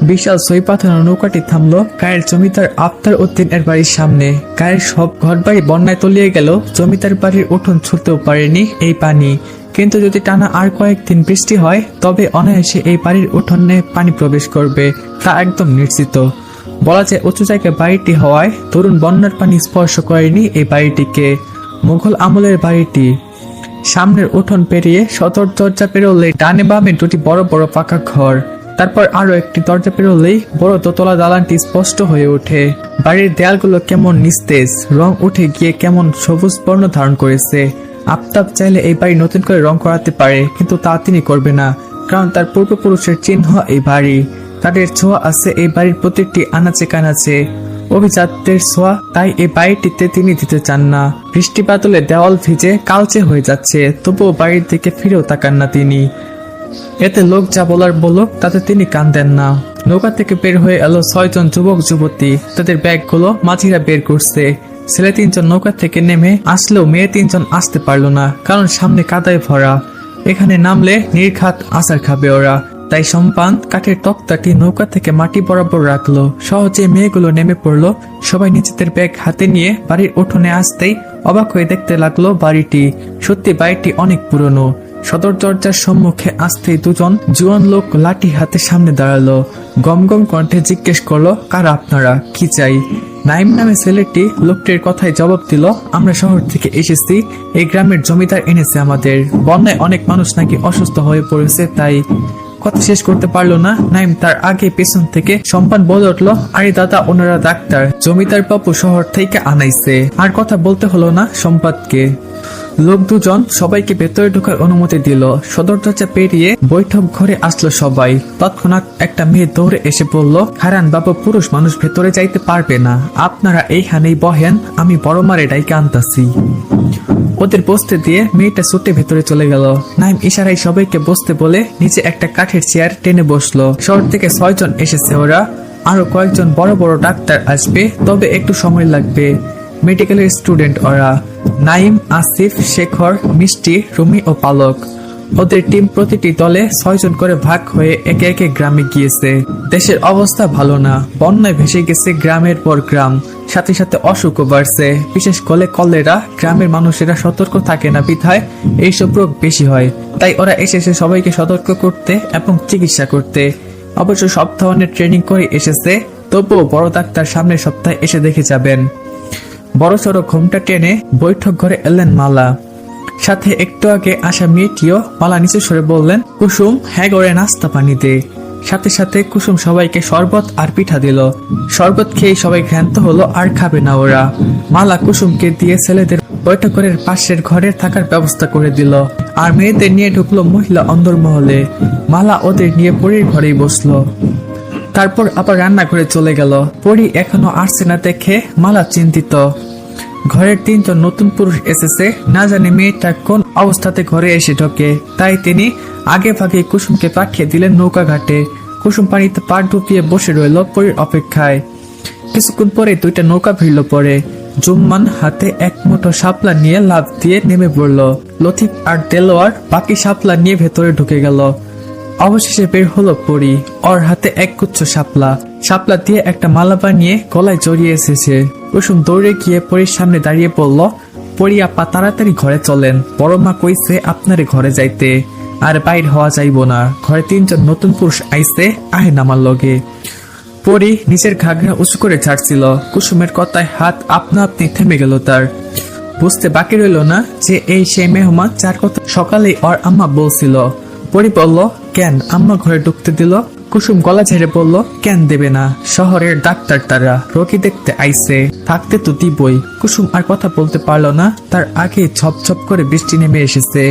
বিশাল সই পাথানো নৌকাটি থামলো গায়ের জমিদার আফতার উদ্দিন এর বাড়ির সামনে। গায়ের সব ঘরবাড়ি বন্যায় তলিয়ে গেল, জমিদার বাড়ির উঠোন ছুটতেও পারেনি এই পানি। কিন্তু যদি টানা আর কয়েকদিন বৃষ্টি হয় তবে অনায়াসে এই বাড়ির উঠোনে পানি প্রবেশ করবে, তা একদম নিশ্চিত। বলা যায় উঁচু জায়গায় বাড়িটি হওয়ায় তরুণ বন্যার পানি স্পর্শ করেনি এই বাড়িটিকে। মুঘল আমলের বাড়িটি। সামনের উঠোন পেরিয়ে সদর দরজা পেরোলেই ডানে বামে দুটি বড় বড় পাকা ঘর, তারপর আরো একটি দরজা পেরোলেই বড় দোতলা দালানটি স্পষ্ট হয়ে ওঠে। বাড়ির দেয়ালগুলো কেমন নিস্তেজ, রং উঠে গিয়ে কেমন সবুজ বর্ণ ধারণ করেছে। আফতাব চাইলে এই বাড়ি নতুন করে রং করাতে পারে, কিন্তু তা তিনি করবে না, কারণ তার পূর্বপুরুষের চিহ্ন এই বাড়ি। তাদের ছোঁয়া আছে এই বাড়ির প্রত্যেকটি আনাচে কানাচে, অভিজাতদের ছোঁয়া, তাই এই বাড়িটিতে তিনি দিতে চান না। বৃষ্টি বাদলে দেওয়াল ভিজে কালচে হয়ে যাচ্ছে, তবুও বাড়ির দিকে ফিরেও তাকান না তিনি। এতে লোক যা বলার বলুক, তাতে তিনি কান দেন না। নৌকা থেকে বের হয়ে এলো 6 জন যুবক যুবতী, তাদের ব্যাগগুলো মাঝিরা বের করছে। ছেলে 3 জন নৌকা থেকে নেমে আসলেও মেয়ে 3 জন আসতে পারলো না, কারণ সামনে কাদায় ভরা। এখানে নামলে নির্ঘাত আছাড় খাবে ওরা, তাই সম্পান কাঠের তক্তাটি নৌকা থেকে মাটি বরাবর রাখলো। সহজে মেয়েগুলো নেমে পড়লো। সবাই নিজেদের ব্যাগ হাতে নিয়ে বাড়ির উঠোনে আসতেই অবাক হয়ে দেখতে লাগলো বাড়িটি। সত্যি বাড়িটি অনেক পুরনো। সদর দরজার সম্মুখে আসতেই 2 জন জুয়ান লোক লাঠি হাতে সামনে দাঁড়ালো। গম গম কণ্ঠে জিজ্ঞেস করলো, কারা আপনারা, কি চাই? নাইম নামে ছেলেটি লোকটির কথায় জবাব দিল, আমরা শহর থেকে এসেছি, এই গ্রামের জমিদার এনেছে আমাদের। বন্যায় অনেক মানুষ নাকি অসুস্থ হয়ে পড়েছে, তাই। কথা শেষ করতে পারলো না নাইম, তার আগে পেছন থেকে সম্পান বলে উঠলো, আরে দাদা, ওনারা ডাক্তার, জমিদার বাবু শহর থেকে আনাইছে। আর কথা বলতে হলো না সম্পাদকে। লোক 2 জন সবাইকে ভেতরে ঢোকার অনুমতি দিল। সদর দরজা পেরিয়ে বৈঠক ঘরে আসলো সবাই। তৎক্ষণাৎ একটা মেয়ে দৌড়ে এসে বলল, হারান বাবু, পুরুষ মানুষ ভেতরে যাইতে পারবে না, আপনারা এইখানেই বহেন, আমি বড় মারে ডাইকে আনতাছি। ওদের বসতে দিয়ে মেয়েটা ছুটে ভেতরে চলে গেল। নাইম ইশারায় সবাইকে বসতে বলে নিচে একটা কাঠের চেয়ার টেনে বসলো। শহর থেকে 6 জন এসেছে ওরা, আরো কয়েকজন বড় বড় ডাক্তার আসবে, তবে একটু সময় লাগবে। মেডিকেলের স্টুডেন্ট ওরা। নাইম, আসিফ, শেখর, মিষ্টি, রুমি ও পালক। ওদের টিম প্রতিটি দলে 6 জন করে ভাগ হয়ে একে একে গ্রামে গিয়েছে। দেশের অবস্থা ভালো না, বন্যায় ভেসে গেছে গ্রামের পর গ্রাম, সাথে সাথে অসুখও বাড়ছে, বিশেষ করে কলেরা। গ্রামের মানুষেরা সতর্ক থাকে না বিধায় এইসব রোগ বেশি হয়, তাই ওরা এসেছে সবাইকে সতর্ক করতে এবং চিকিৎসা করতে। অবশ্য সব ধরনের ট্রেনিং করে এসেছে, তবুও বড় ডাক্তার সামনের সপ্তাহে এসে দেখে যাবেন। বড় সড়ো ঘুমটা টেনে বৈঠক ঘরে এলেন মালা, সাথে একটু আগে আসা মেয়েটিও। মালা নিচে সরে বললেন, কুসুম, হ্যাঁ করে নাস্তা পানি দে। সাথে সাথে কুসুম সবাইকে শরবত আর পিঠা দিল। শরবত খেয়ে সবাই ক্ষান্ত হলো, আর খাবে না ওরা। মালা কুসুমকে দিয়ে ছেলেদের বৈঠক ঘরের পাশের ঘরে থাকার ব্যবস্থা করে দিল, আর মেয়েদের নিয়ে ঢুকলো মহিলা অন্দরমহলে। মালা ওদের নিয়ে পরীর ঘরেই বসলো, তারপর আবার রান্নাঘরে চলে গেল। পরী এখনো আসছে না দেখে মালা চিন্তিত। ঘরের 3 জন নতুন পুরুষ এসেছে, না জানে মেয়েটা কোন অবস্থাতে ঘরে এসে ঢোকে, তাই তিনি আগে ভাগে কুসুমকে পাঠিয়ে দিলেন নৌকা ঘাটে। কুসুম পানিতে পা ডুবিয়ে বসে রইল পরীর অপেক্ষায়। কিছুক্ষণ পরে 2টা নৌকা ভিড়ল পরে। জুম্মান হাতে এক মুঠো শাপলা নিয়ে লাফ দিয়ে নেমে পড়ল। লতিফ আর দেলোয়ার বাকি শাপলা নিয়ে ভেতরে ঢুকে গেল। অবশেষে বের হলো পরী, ওর হাতে এক গুচ্ছ শাপলা। শাপলা দিয়ে একটা মালা বানিয়ে গলায় জড়িয়ে এসেছে। কুসুম দৌড়ে গিয়ে পরীর সামনে দাঁড়িয়ে বলল, পরী আপা, তাড়াতাড়ি ঘরে চলেন, বড় মা কইছে আপনারে ঘরে যাইতে, আর বাইর হওয়া যাইব না। ঘরে 3 জন নতুন পুরুষ আইছে, আহে নামার লগে। পরী নিজের ঘাগরা উঁচু করে ছাড়ছিল। কুসুমের কথায় হাত আপনা আপনি থেমে গেল তার। বুঝতে বাকি রইল না যে এই সেই মেহমান যার কথা সকালেই ওর আম্মা বলছিল। পরী বলল, কেন আম্মা ঘরে ঢুকতে দিল? কুসুম গলা ঝেড়ে বলল, কেন দেবে না, শহরের ডাক্তার, তারা রোগী দেখতে আইছে, থাকতে তো দিবই। কুসুম আর কথা বলতে পারলো না, তার আগে ঝপঝপ করে বৃষ্টি নেমে এসেছে।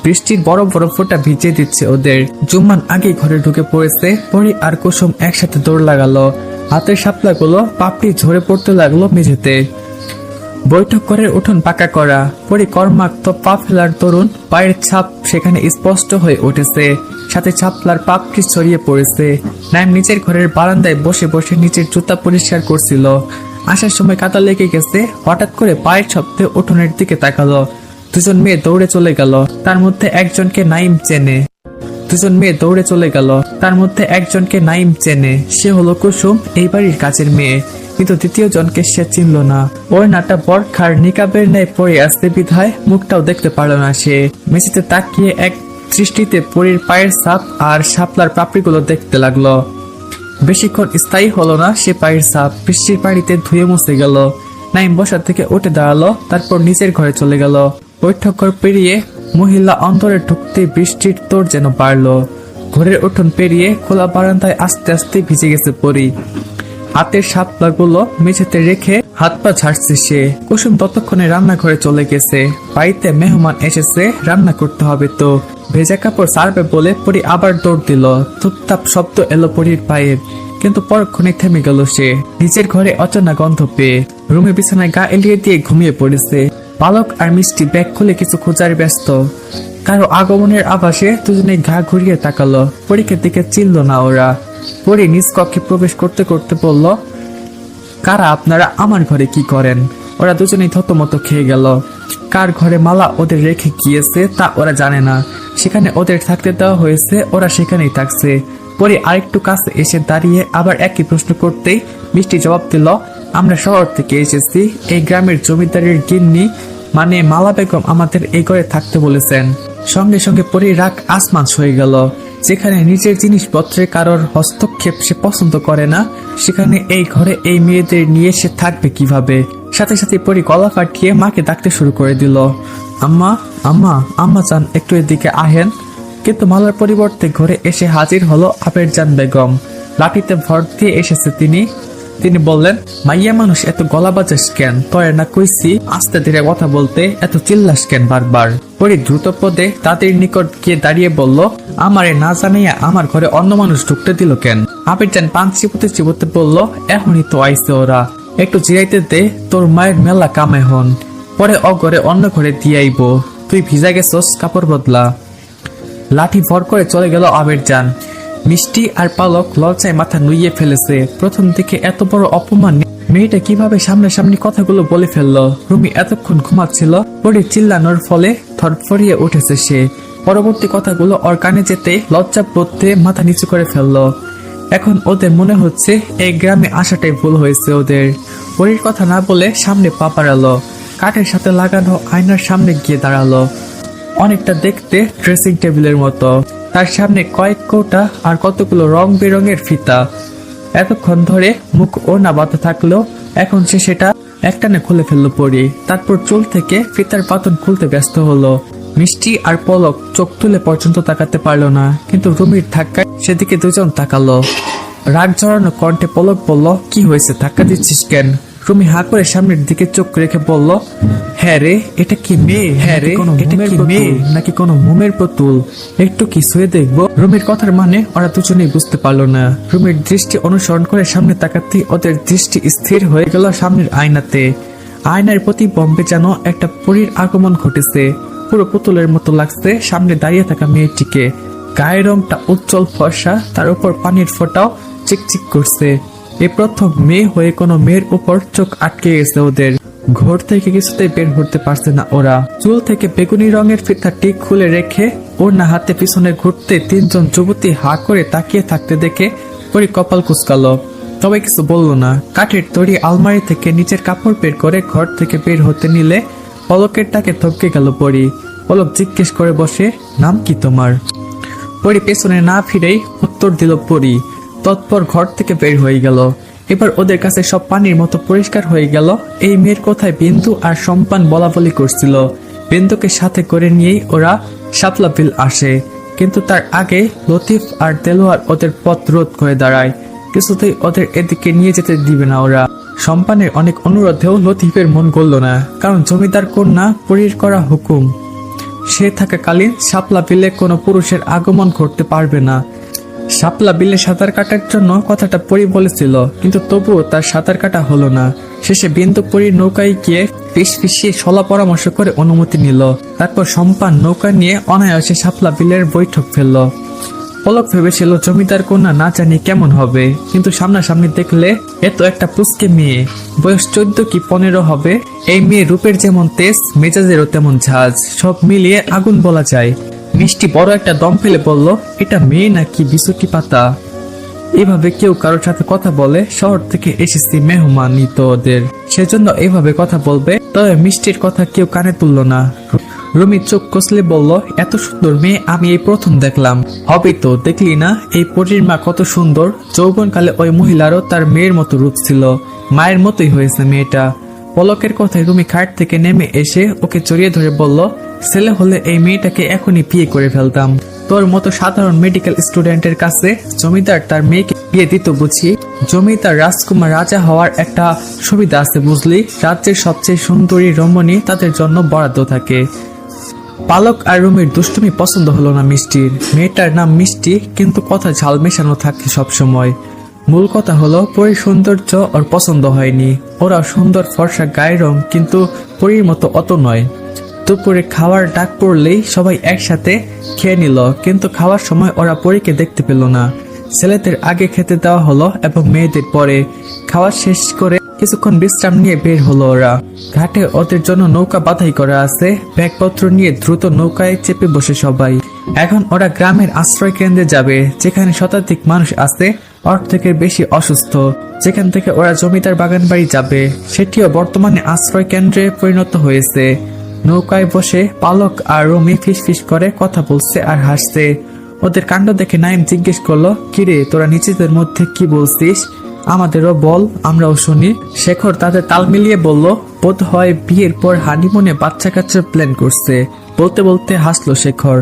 বৃষ্টির বড় বড় ফোঁটা ভিজিয়ে দিচ্ছে ওদের। জুম্মান আগে ঘরে ঢুকে পড়েছে। পরী আর কুসুম একসাথে দৌড় লাগালো। হাতের শাপলাগুলো পাপড়ি ঝরে পড়তে লাগলো মেঝেতে। বৈঠক ঘরের উঠোন পাকা করা। পরী কর্মাক্ত পা ফেলার তরুণ পায়ের ছাপ সেখানে স্পষ্ট হয়ে উঠেছে, সাথে ছাপলার পাপড়ি ছড়িয়ে পড়েছে। নাইম নিচের ঘরের বারান্দায় বসে বসে নিচের জুতা পরিষ্কার করছিল। আসার সময় কাদা লেগে গেছে। হঠাৎ করে পায়ের শব্দে উঠোনের দিকে তাকালো। 2 জন মেয়ে দৌড়ে চলে গেল, তার মধ্যে একজনকে নাইম চেনে। দুজন মেয়ে দৌড়ে চলে গেল। তার মধ্যে একজনকে নাইম চেনে, সে হলো কুসুম, এই বাড়ির কাজের মেয়ে। কিন্তু দ্বিতীয় জনকে সে চিনল না। ওর নাটা বরখার নিকাবের ন্যায় পড়ে আসতে বিধায় মুখটাও দেখতে পারল না সে। মেঝেতে তাকিয়ে এক দৃষ্টিতে পরীর পায়ের ছাপ আর শাপলার পাপড়িগুলো দেখতে লাগলো। বেশিক্ষণ স্থায়ী হলো না সে পায়ের ছাপ বৃষ্টির পানিতে ধুয়ে মুছে গেল। নাইম বসার থেকে উঠে দাঁড়ালো, তারপর নিজের ঘরে চলে গেল। বৈঠক ঘর পেরিয়ে মহিলা অন্তরে ঢুকতে বৃষ্টির তোর যেন বাড়লো। ঘরের উঠোন পেরিয়ে খোলা বারান্দায় আস্তে আস্তে ভিজে গেছে পরি। হাতের শাপলাগুলো মেঝেতে রেখে হাত পা ঝাড়ছে সে। কুসুম ততক্ষণে রান্নাঘরে চলে গেছে। বাড়িতে মেহমান এসেছে, রান্না করতে হবে তো। ভেজা কাপড় সারবে বলে পরি আবার দৌড় দিল। থুপতাপ শব্দ এলো পরির পায়ের, কিন্তু পরক্ষণে থেমে গেল সে। নিজের ঘরে অচেনা গন্ধ পেয়ে রুমে বিছানায় গা এলিয়ে দিয়ে ঘুমিয়ে পড়েছে। পালক আর মিষ্টি ব্যাগ খুলে কিছু খোঁজার ব্যস্ত। কারো আগমনের আভাসে দুজনে ঘা ঘুরিয়ে তাকালো। পরীক্ষার দিকে চিনল না ওরা। পরি নিজ কক্ষে প্রবেশ করতে করতে বলল, কারা আপনারা, আমার ঘরে কি করেন? ওরা দুজনেই থতমত খেয়ে গেল। কার ঘরে মালা ওদের রেখে গিয়েছে তা ওরা জানে না। সেখানে ওদের থাকতে দেওয়া হয়েছে, ওরা সেখানেই থাকছে। পরে আরেকটু কাছে এসে দাঁড়িয়ে আবার একই প্রশ্ন করতেই মিষ্টি জবাব দিল, আমরা শহর থেকে এসেছি। এই গ্রামের জমিদারের গিন্নি মানে মালা বেগম আমাদের এই ঘরে থাকতে বলেছেন। সঙ্গে সঙ্গে পরে রাগ আসমান হয়ে গেল। যেখানে নিজের জিনিসপত্রে কারোর হস্তক্ষেপ সে পছন্দ করে না, সেখানে এই ঘরে এই মেয়েদের নিয়ে সে থাকবে কিভাবে? সাথে সাথে পরি গলা কাটিয়ে মাকে ডাকতে শুরু করে দিল, আম্মা আম্মা আম্মা চান একটু এদিকে আহেন। কিন্তু মালার পরিবর্তে ঘরে এসে হাজির হলো আবেরজান বেগম। লাঠিতে ভর দিয়ে এসেছে তিনি বললেন, মাইয়া মানুষ এত গলা বাজাস কেন? তয় না কইছি আস্তে ধীরে কথা বলতে, এত চিল্লাস কেন বারবার? পরি দ্রুত পদে তাদের নিকট গিয়ে দাঁড়িয়ে বলল, আমারে না জানাইয়া আমার ঘরে অন্য মানুষ ঢুকতে দিল কেন? আবেরজান পান চিবোতে চিবোতে বলল, এখনই তো আইছে ওরা, একটু জিরাইতে দে, তোর মায়ের মেলা কামে হন, পরে অঘরে অন্য ঘরে দিয়ে আইব। তুই ভিজা গেছস, কাপড় বদলা। লাঠি ভর করে চলে গেল আবেরজান। মিষ্টি আর পালক লজ্জায় মাথা নুইয়ে ফেলেছে। প্রথম দিকে এত বড় অপমান মেয়েটা কিভাবে সামনাসামনি কথাগুলো বলে ফেললো। রুমি এতক্ষণ ঘুমাচ্ছিল, পরে চিল্লানোর ফলে থরফরিয়ে উঠেছে সে। পরবর্তী কথাগুলো ওর কানে যেতে লজ্জা বোধে মাথা নিচু করে ফেললো। এখন ওদের মনে হচ্ছে এই গ্রামে আসাটাই ভুল হয়েছে ওদের। পরীর কথা না বলে সামনে পা বাড়ালো, কাঠের সাথে লাগানো আয়নার সামনে গিয়ে দাঁড়ালো। অনেকটা দেখতে ড্রেসিং টেবিলের মতো। তার সামনে কয়েক কৌটা আর কতগুলো রং বেরঙের ফিতা। এতক্ষণ ধরে মুখ ওড়না বাঁধা থাকলো, এখন সে সেটা একটানে খুলে ফেললো পরি। তারপর চুল থেকে ফিতার পাতন খুলতে ব্যস্ত হলো। মিষ্টি আর পলক চোখ তুলে পর্যন্ত তাকাতে পারলো না, কিন্তু রুমির ধাক্কায় সেদিকে দুজন তাকালো। রাগ জড়ানো কণ্ঠে পলক বলল, কি হয়েছে, ধাক্কা দিচ্ছিস কেন? রুমি হা করে সামনের দিকে চোখ রেখে বলল, হ্যাঁ রে, এটা কি মেয়ে? হ্যাঁ রে, এটা কি মেয়ে নাকি কোনো মোমের পুতুল? একটু কি শুয়ে দেখবো? রুমির কথার মানে ওরা দুজনেই বুঝতে পারলো না। রুমির দৃষ্টি অনুসরণ করে সামনে তাকাতেই ওদের দৃষ্টি স্থির হয়ে গেল সামনের আয়নাতে। আয়নার প্রতিবিম্বে যেন একটা পরীর আগমন ঘটেছে। পুরো পুতুলের মতো লাগছে সামনে দাঁড়িয়ে থাকা মেয়েটিকে। গায়ের রংটা উজ্জ্বল ফর্সা, তার উপর পানির ফোঁটাও চিকচিক করছে। এই প্রথম মেয়ে হয়ে কোনো মেয়ের উপর চোখ আটকে গেছে ওদের। ঘর থেকে কিছুতেই বের হতে পারছে না ওরা। চুল থেকে বেগুনি রঙের ফিতাটি খুলে রেখে ওড়না হাতে পিছনে ঘুরতে তিনজন যুবতী হা করে তাকিয়ে থাকতে দেখে পরি কপাল কুঁচকালো, তবে কিছু বলল না। কাঠের তৈরি আলমারি থেকে নিচের কাপড় বের করে ঘর থেকে বের হতে নিলে পলকের ডাকে থমকে গেল পরি। পলক জিজ্ঞেস করে বসে, নাম কি তোমার? পরি পেছনে না ফিরেই উত্তর দিল পরি। তৎপর ঘর থেকে বের হয়ে গেল। এবার ওদের কাছে সব পানির মতো পরিষ্কার হয়ে গেল এই মেয়ের কথায় বিন্দু আর সম্পান বলা বলি করছিল। বিন্দুকে সাথে করে নিয়েই ওরা শাপলা বিল আসে, কিন্তু তার আগে লতিফ আর দেলোয়ার ওদের পথ রোধ করে দাঁড়ায়। কিছুতেই ওদের এদিকে নিয়ে যেতে দিবে না ওরা। সম্পানের অনেক অনুরোধেও লতিফের মন গলল না, কারণ জমিদার কন্যা পরীর করা হুকুম। সে থাকাকালীন শাপলা বিলে কোনো পুরুষের আগমন ঘটতে পারবে না। শাপলা বিলে সাঁতার কাটার জন্য কথাটা পরি বলেছিল, কিন্তু তবুও তার সাঁতার কাটা হলো না। শেষে বিন্দু পরীর নৌকায় গিয়ে ফিসফিসিয়ে সলা পরামর্শ করে অনুমতি নিল। তারপর সম্পান নৌকা নিয়ে অনায়াসে শাপলা বিলের বৈঠক ফেলল। পলক ভেবেছিল জমিদার কন্যা না জানি কেমন হবে, কিন্তু সামনাসামনি দেখলে এত একটা পুচকে মেয়ে, বয়স 14 কি 15 হবে। এই মেয়ে রূপের যেমন তেজ, মেজাজেরও তেমন ঝাঁজ, সব মিলিয়ে আগুন বলা যায়। মিষ্টি বড় একটা দম ফেলে বলল, এটা মেয়ে নাকি বিছুটি পাতা? এভাবে কেউ কারোর সাথে কথা বলে? শহর থেকে এসেছি মেহমানিত ওদের, সেজন্য এভাবে কথা বলবে? তবে মিষ্টির কথা কেউ কানে তুলল না। রুমি চোখ কষলে বলল, এত সুন্দর মেয়ে আমি এই প্রথম দেখলাম। হবে তো, দেখলি না এই পরীর মা কত সুন্দর। যৌবনকালে ওই মহিলারও তার মেয়ের মতো রূপ ছিল, মায়ের মতোই হয়েছে মেয়েটা। পলকের কথায় রুমি খাট থেকে নেমে এসে ওকে জড়িয়ে ধরে বলল, ছেলে হলে এই মেয়েটাকে এখনই বিয়ে করে ফেলতাম। তোর মতো সাধারণ মেডিকেল স্টুডেন্টের কাছে জমিদার তার মেয়েকে বিয়ে দিত বুঝি? জমিদার রাজকুমার রাজা হওয়ার একটা সুবিধা আছে বুঝলি, রাজ্যের সবচেয়ে সুন্দরী রমণী তাদের জন্য বরাদ্দ থাকে। পালক আর রুমির দুষ্টুমি পছন্দ হলো না মিষ্টির। মেয়েটার নাম মিষ্টি, কিন্তু কথা ঝাল মেশানো থাকে সবসময়। মূল কথা হলো পরীর সৌন্দর্য ওর পছন্দ হয়নি। ওরা সুন্দর ফর্সা গায়ের রং, কিন্তু পরীর মতো অত নয়। দুপুরে খাওয়ার ডাক পড়লেই সবাই একসাথে খেয়ে নিল, কিন্তু খাওয়ার সময় ওরা পরীকে দেখতে পেল না। ছেলেদের আগে খেতে দেওয়া হলো এবং মেয়েদের পরে। খাওয়া শেষ করে কিছুক্ষণ বিশ্রাম নিয়ে বের হলো ওরা। ঘাটে ওদের জন্য নৌকা বাধাই করা আছে। ব্যাগপত্র নিয়ে দ্রুত নৌকায় চেপে বসে সবাই। এখন ওরা গ্রামের আশ্রয় কেন্দ্রে যাবে, যেখানে শতাধিক মানুষ আছে অর্ধেকের বেশি অসুস্থ। যেখান থেকে ওরা জমিদার বাগান বাড়ি যাবে, সেটিও বর্তমানে আশ্রয় কেন্দ্রে পরিণত হয়েছে। নৌকায় বসে পালক আর রুমি ফিসফিস করে কথা বলছে আর হাসছে। ওদের কাণ্ড দেখে নাইম জিজ্ঞেস করলো, কিরে তোরা নিজেদের মধ্যে কি বলছিস? আমাদেরও বল, আমরাও শুনি। শেখর তাদের তাল মিলিয়ে বলল, বোধ হয় বিয়ের পর হানিমুনে বাচ্চা কাচ্চার প্ল্যান করছে। বলতে বলতে হাসলো শেখর।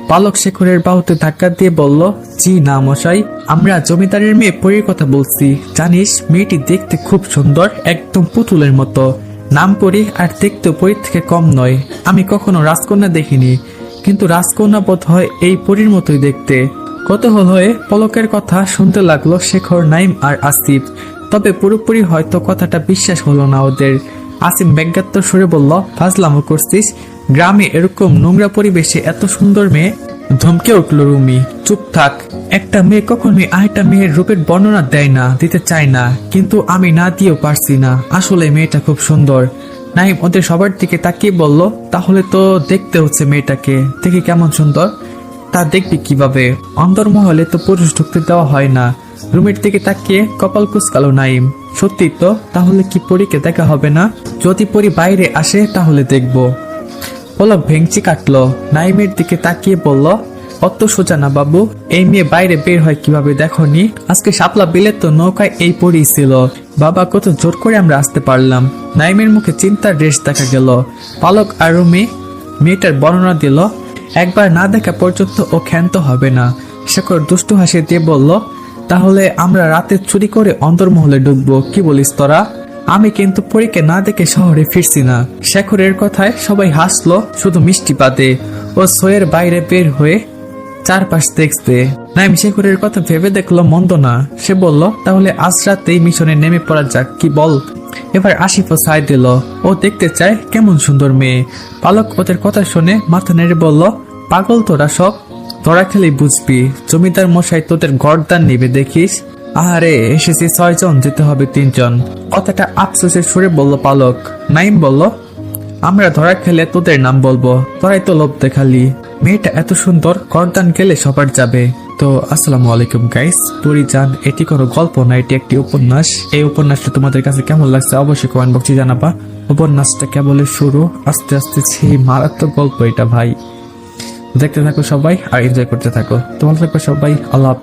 পালক শেখরের বাহুতে ধাক্কা দিয়ে বলল, জি না মশাই, আমরা জমিদারের মেয়ে পরীর কথা বলছি। জানিস মেয়েটি দেখতে খুব সুন্দর, একদম পুতুলের মতো। নাম পরী আর দেখতেও পরীর থেকে কম নয়। আমি কখনো রাজকন্যা দেখিনি, কিন্তু রাজকন্যা বোধ হয় এই পরীর মতোই দেখতে। কৌতূহল হয়ে পলকের কথা শুনতে লাগলো শেখর, নাইম আর আসিফ। তবে পুরোপুরি হয়তো কথাটা বিশ্বাস হলো না ওদের। আসিফ ব্যঙ্গাত্মক সুরে বলল, ফাজলামো করছিস? গ্রামে এরকম নোংরা পরিবেশে এত সুন্দর মেয়ে? ধমকে উঠল রুমি। চুপ থাক। একটা মেয়ে কখনোই আরেকটা মেয়ের রূপের বর্ণনা দেয় না, দিতে চায় না, কিন্তু আমি না দিয়েও পারছি না। আসলে মেয়েটা খুব সুন্দর। নাইম ওদের সবার দিকে তাকিয়ে বলল, তাহলে তো দেখতে হচ্ছে মেয়েটাকে। দেখি কেমন সুন্দর। তা দেখবি কিভাবে? অন্দরমহলে তো পুরুষ ঢুকতে দেওয়া হয় না। রুমের দিকে তাকিয়ে কপাল কুঁচকালো নাইম। সত্যি তো? তাহলে কি পরীকে দেখা হবে না? যদি পরী বাইরে আসে তাহলে দেখব। পলক ভেঙচি কাটলো। নাইমের দিকে তাকিয়ে বলল, অত সোজা না বাবু। এই মেয়ে বাইরে বের হয় কিভাবে দেখনি? আজকে শাপলা বিলের তো নৌকায় এই পরী ছিল। বাবা, কত জোর করে আমরা আসতে পারলাম। নাইমের মুখে চিন্তার রেশ দেখা গেল। পালক আর রুমি মেয়েটার বর্ণনা দিল। একবার না দেখা পর্যন্ত ও ক্ষান্ত হবে না। শেখর দুষ্টু হাসি দিয়ে বলল, তাহলে আমরা রাতে চুরি করে অন্তর্মহলে ঢুকবো, কি বলিস তোরা? আমি কিন্তু পরীকে না দেখে শহরে ফিরছি না। শেখরের কথায় সবাই হাসলো, শুধু মিষ্টি বাদে। ও সোয়ের বাইরে বের হয়ে চারপাশ দেখবে। নাইম শেখরের কথা ভেবে দেখলো মন্দ না। সে বলল, তাহলে আজ রাতেই মিশনে নেমে পড়া যাক, কি বল? এবার আসিফও সাই দিল। ও দেখতে চায় কেমন সুন্দর মেয়ে। পালক ওদের কথা শুনে মাথা নেড়ে বলল, পাগল তোরা সব। তোরা খেলেই বুঝবি। জমিদার মশাই তোদের গর্দান নিবে দেখিস। আরে এসেছি 6 জন, যেতে হবে 3 জন। কথাটা আফসোসের সুরে বলল পালক। নাইম বলল, আমরা ধরা খেলে তোদের নাম বলবো। তোরাই তো লোভ দেখালি। মেয়েটা এত সুন্দর, গর্দান গেলে সবার যাবে। তো আসসালামু আলাইকুম গাইস। পরিজান, এটি কোনো গল্প না, এটি একটি উপন্যাস। এই উপন্যাসটা তোমাদের কাছে কেমন লাগছে অবশ্যই কমেন্ট বক্সে জানাবা। উপন্যাসটা কেবলের শুরু, আস্তে আস্তে সেই মারাত্মক গল্প এটা ভাই। দেখতে থাকো সবাই আর এনজয় করতে থাকো। তোমার থাকো সবাই। আল্লাহ।